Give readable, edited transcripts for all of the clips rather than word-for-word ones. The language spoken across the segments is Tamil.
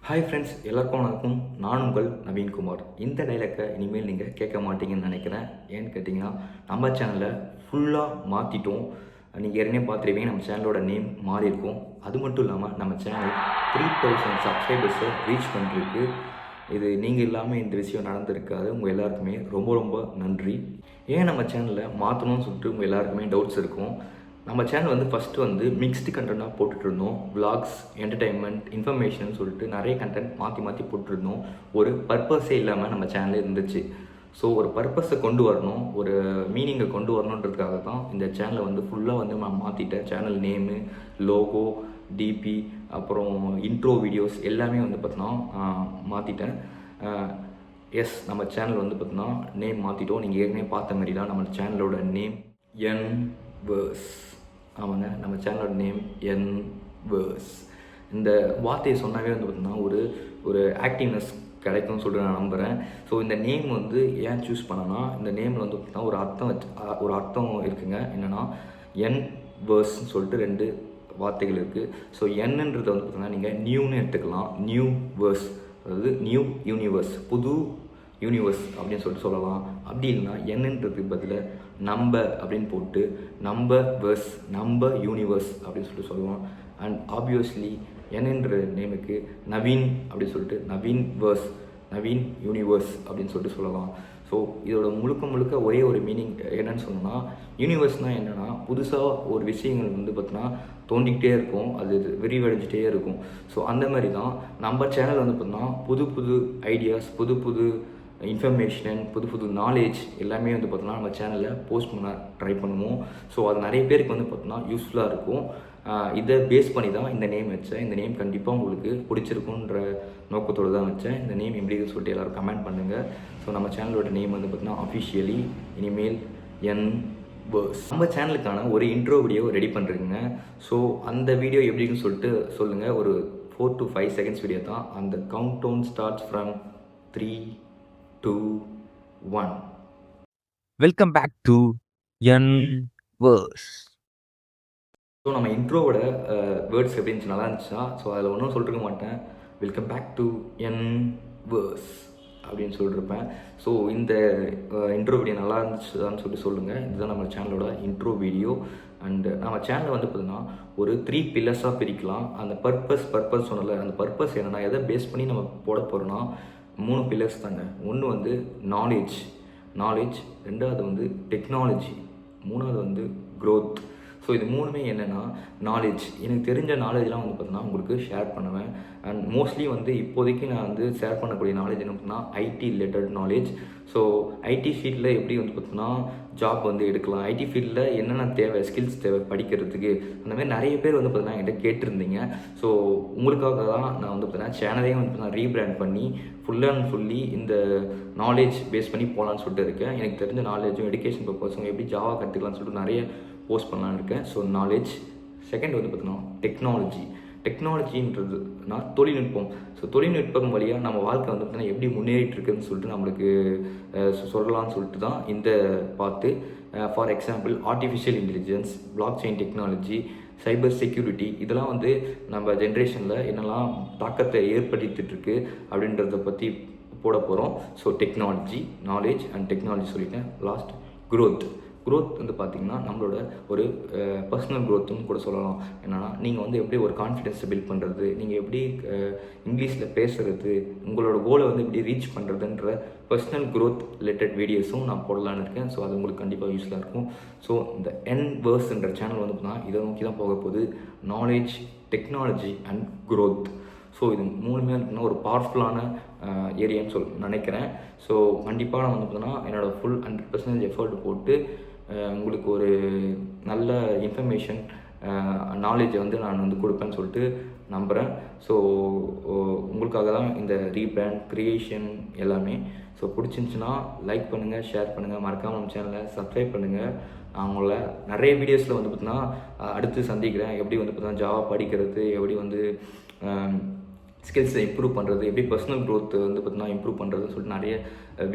ஹாய் ஃப்ரெண்ட்ஸ், எல்லாருக்கும் வணக்கம். நான் உங்கள் நவீன்குமார். இந்த டைலாக்கை இனிமேல் நீங்கள் கேட்க மாட்டீங்கன்னு நினைக்கிறேன். ஏன்னு கேட்டிங்கன்னா, நம்ம சேனலை ஃபுல்லாக மாற்றிட்டோம். நீங்கள் ஏற்கனவே பார்த்துருவீங்க, நம்ம சேனலோட நேம் மாறி இருக்கும். அது மட்டும் இல்லாமல் நம்ம சேனல் 3000 சப்ஸ்கிரைபர்ஸை ரீச் பண்ணிருக்கு. இது நீங்கள் இல்லாமல் இந்த விஷயம் நடந்திருக்காது. உங்கள் எல்லாருக்குமே ரொம்ப ரொம்ப நன்றி. ஏன் நம்ம சேனலை மாற்றணும்னு சொல்லிட்டு உங்கள் எல்லாருக்குமே டவுட்ஸ் இருக்கும். நம்ம சேனல் ஃபஸ்ட்டு மிக்ஸ்டு கண்டென்ட்டாக போட்டுட்ருந்தோம். விளாக்ஸ், என்டர்டெயின்மெண்ட், இன்ஃபர்மேஷன் சொல்லிட்டு நிறைய கண்டென்ட் மாற்றி போட்டுருந்தோம். ஒரு பர்பஸே இல்லாமல் நம்ம சேனலே இருந்துச்சு. ஸோ ஒரு பர்பஸை கொண்டு வரணும், ஒரு மீனிங்கை கொண்டு வரணுன்றதுக்காக தான் இந்த சேனலை ஃபுல்லாக நான் மாற்றிட்டேன். சேனல் நேமு, லோகோ, டிபி, அப்புறம் இன்ட்ரோ வீடியோஸ் எல்லாமே பார்த்தோன்னா மாற்றிட்டேன். எஸ், நம்ம சேனல் பார்த்தோன்னா நேம் மாற்றிட்டோம். நீங்கள் ஏற்கனவே பார்த்த மாதிரி தான் நம்ம சேனலோட நேம் என் வேர்ஸ். ஆமாங்க, நம்ம சேனலோட நேம் என் வேர்ஸ். இந்த வார்த்தையை சொன்னாவே பார்த்தீங்கன்னா ஒரு ஆக்டிவ்னஸ் கிடைக்கும்னு சொல்லிட்டு நான் நம்புகிறேன். ஸோ இந்த நேம் ஏன் சூஸ் பண்ணேன்னா, இந்த நேமில் பார்த்தீங்கன்னா ஒரு அர்த்தம் இருக்குங்க. என்னென்னா என் வேர்ஸ்ன்னு சொல்லிட்டு 2 வார்த்தைகள் இருக்குது. ஸோ என்னன்றது பார்த்தீங்கன்னா நீங்கள் நியூன்னு எடுத்துக்கலாம். நியூ வேர்ஸ், அதாவது நியூ யூனிவர்ஸ், புது யூனிவர்ஸ் அப்படின்னு சொல்லிட்டு சொல்லலாம். அப்படி இல்லைன்னா என்னன்றதுக்கு பதிலாக நம்ம அப்படின்னு போட்டு நம்ம வேர்ஸ், நம்ம யூனிவர்ஸ் அப்படின்னு சொல்லிட்டு சொல்லலாம். அண்ட் ஆப்வியஸ்லி என்னன்ற நேமுக்கு நவீன் அப்படின்னு சொல்லிட்டு நவீன் வேர்ஸ், நவீன் யூனிவர்ஸ் அப்படின்னு சொல்லிட்டு சொல்லலாம். ஸோ இதோட முழுக்க ஒரே ஒரு மீனிங் என்னன்னு சொன்னோன்னா, யூனிவர்ஸ்னால் என்னென்னா புதுசாக ஒரு விஷயங்கள் பார்த்தோன்னா தோண்டிக்கிட்டே இருக்கும், அது விரிவடைஞ்சிட்டே இருக்கும். ஸோ அந்த மாதிரி தான் நம்ம சேனல் பார்த்தோன்னா புது ஐடியாஸ், புது இன்ஃபர்மேஷன், புது நாலேஜ் எல்லாமே பார்த்தோன்னா நம்ம சேனலில் போஸ்ட் பண்ண ட்ரை பண்ணுவோம். ஸோ அது நிறைய பேருக்கு பார்த்தோன்னா யூஸ்ஃபுல்லாக இருக்கும். இதை பேஸ் பண்ணி தான் இந்த நேம் வச்சேன். இந்த நேம் கண்டிப்பாக உங்களுக்கு பிடிச்சிருக்குன்ற நோக்கத்தோடு தான் வச்சேன். இந்த நேம் எப்படின்னு சொல்லிட்டு எல்லோரும் கமெண்ட் பண்ணுங்கள். ஸோ நம்ம சேனலோட நேம் பார்த்தோன்னா அஃபிஷியலி இனிமேல் என் வேர்ஸ். நம்ம சேனலுக்கான ஒரு இன்ட்ரோ வீடியோ ரெடி பண்ணுறீங்க. ஸோ அந்த வீடியோ எப்படின்னு சொல்லிட்டு சொல்லுங்கள். ஒரு 4 to 5 seconds வீடியோ தான். அந்த countdown starts from 3, 2, 1. Welcome back to என் வேர்ஸ். ஸோ நம்ம இன்ட்ரோவோட வேர்ட்ஸ் எப்படி இருந்துச்சு, நல்லா இருந்துச்சுன்னா, ஸோ அதில் ஒன்றும் சொல்லிருக்க மாட்டேன். வெல்கம் பேக் டு என் வேர்ஸ் அப்படின்னு சொல்லியிருப்பேன். ஸோ இந்த இன்ட்ரோ வீடியோ நல்லா இருந்துச்சுதான்னு சொல்லிட்டு சொல்லுங்கள். இதுதான் நம்ம சேனலோட இன்ட்ரோ வீடியோ. அண்டு நம்ம சேனலில் பார்த்தீங்கன்னா ஒரு 3 பில்லர்ஸாக பிரிக்கலாம். அந்த பர்பஸ் சொன்னல, அந்த பர்பஸ் என்னென்னா எதை பேஸ் பண்ணி நம்ம போட போகிறோன்னா 3 பில்லர்ஸ் தாங்க. ஒன்று நாலேஜ், 2வது டெக்னாலஜி, 3வது க்ரோத். ஸோ இது 3மே என்னென்னா நாலேஜ். எனக்கு தெரிஞ்ச நாலேஜ்லாம் பார்த்தீங்கன்னா உங்களுக்கு ஷேர் பண்ணுவேன். அண்ட் மோஸ்ட்லி இப்போதைக்கு நான் ஷேர் பண்ணக்கூடிய நாலேஜ் என்ன பார்த்தீங்கன்னா IT related knowledge. So IT ஃபீல்டில் எப்படி பார்த்தீங்கன்னா ஜாப் எடுக்கலாம், ஐடி ஃபீல்டில் என்னென்ன தேவை, ஸ்கில்ஸ் தேவை படிக்கிறதுக்கு, அந்த மாதிரி நிறைய பேர் பார்த்தீங்கன்னா என்கிட்ட கேட்டிருந்தீங்க. ஸோ உங்களுக்காக தான் நான் பார்த்தீங்கன்னா சேனலையும் பார்த்தீங்கன்னா ரீபிராண்ட் பண்ணி ஃபுல் அண்ட் ஃபுல்லி இந்த நாலேஜ் பேஸ் பண்ணி போகலான்னு சொல்லிட்டு இருக்கேன். எனக்கு தெரிஞ்ச நாலேஜும் எஜுகேஷன் பர்பஸும் எப்படி ஜாவா கற்றுக்கலாம்னு சொல்லிட்டு நிறைய போஸ்ட் பண்ணலான்னு இருக்கேன். So knowledge. செகண்ட் பார்த்தீங்கன்னா டெக்னாலஜின்றதுனா தொழில்நுட்பம். ஸோ தொழில்நுட்பம் வழியாக நம்ம வாழ்க்கை பார்த்தீங்கன்னா எப்படி முன்னேறிட்டு இருக்குன்னு சொல்லிட்டு நம்மளுக்கு சொல்லலாம்னு சொல்லிட்டு தான் இந்த பார்த்து. For example artificial intelligence, block chain technology, cyber security, இதெல்லாம் நம்ம ஜென்ரேஷனில் என்னெல்லாம் தாக்கத்தை ஏற்படுத்திட்டுருக்கு அப்படின்றத பற்றி போட போகிறோம். So technology, knowledge and technology சொல்லிட்டேன். லாஸ்ட் க்ரோத் பார்த்திங்கன்னா நம்மளோட ஒரு பர்சனல் க்ரோத்துன்னு கூட சொல்லலாம். என்னென்னா நீங்கள் எப்படி ஒரு கான்ஃபிடென்ஸை பில்ட் பண்ணுறது, நீங்கள் எப்படி இங்கிலீஷில் பேசுகிறது, உங்களோட கோலை எப்படி ரீச் பண்ணுறதுன்ற பர்சனல் க்ரோத் ரிலேட்டட் வீடியோஸும் நான் போடலான்னு இருக்கேன். ஸோ அது உங்களுக்கு கண்டிப்பாக யூஸ்ஃபுல்லாக இருக்கும். ஸோ இந்த என் வேர்ஸ்ன்ற சேனல் பார்த்தீங்கன்னா இதை நோக்கி தான் போக போகுது. Knowledge, technology and growth. So இது 3மே ஒரு பவர்ஃபுல்லான ஏரியான்னு நினைக்கிறேன். ஸோ கண்டிப்பாக நான் பார்த்தீங்கன்னா என்னோடய ஃபுல் 100% எஃபர்ட் போட்டு உங்களுக்கு ஒரு நல்ல இன்ஃபர்மேஷன், நாலேஜை நான் கொடுப்பேன்னு சொல்லிட்டு நம்புகிறேன். ஸோ உங்களுக்காக தான் இந்த ரீபிராண்ட் க்ரியேஷன் எல்லாமே. ஸோ பிடிச்சிருந்துச்சுன்னா லைக் பண்ணுங்கள், ஷேர் பண்ணுங்கள், மறக்காமல் நம்ம சேனலை சப்ஸ்கிரைப் பண்ணுங்கள். நான் உங்களை நிறைய வீடியோஸில் பார்த்தீங்கன்னா அடுத்து சந்திக்கிறேன். எப்படி பார்த்தீங்கன்னா ஜாவா படிக்கிறது, எப்படி ஸ்கில்ஸை இம்ப்ரூவ் பண்ணுறது, எப்படி பர்சனல் க்ரோத் வந்து பார்த்தீங்கன்னா இம்ப்ரூவ் பண்ணுறதுன்னு சொல்லிட்டு நிறைய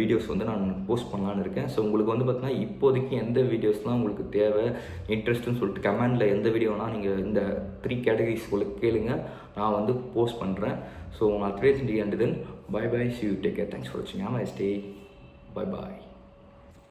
வீடியோஸ் வந்து நான் போஸ்ட் பண்ணலான்னு இருக்கேன். ஸோ உங்களுக்கு வந்து பார்த்தீங்கன்னா இப்போதைக்கு எந்த வீடியோஸ்லாம் உங்களுக்கு தேவை, இன்ட்ரெஸ்ட்டுன்னு சொல்லிட்டு கமெண்டில் எந்த வீடியோனால் நீங்கள் இந்த 3 கேட்டகரிஸ் உங்களுக்கு கேளுங்க, நான் வந்து போஸ்ட் பண்ணுறேன். ஸோ நான் create then bye bye, see you, take care, thanks for வாட்சிங், have a nice day, bye bye.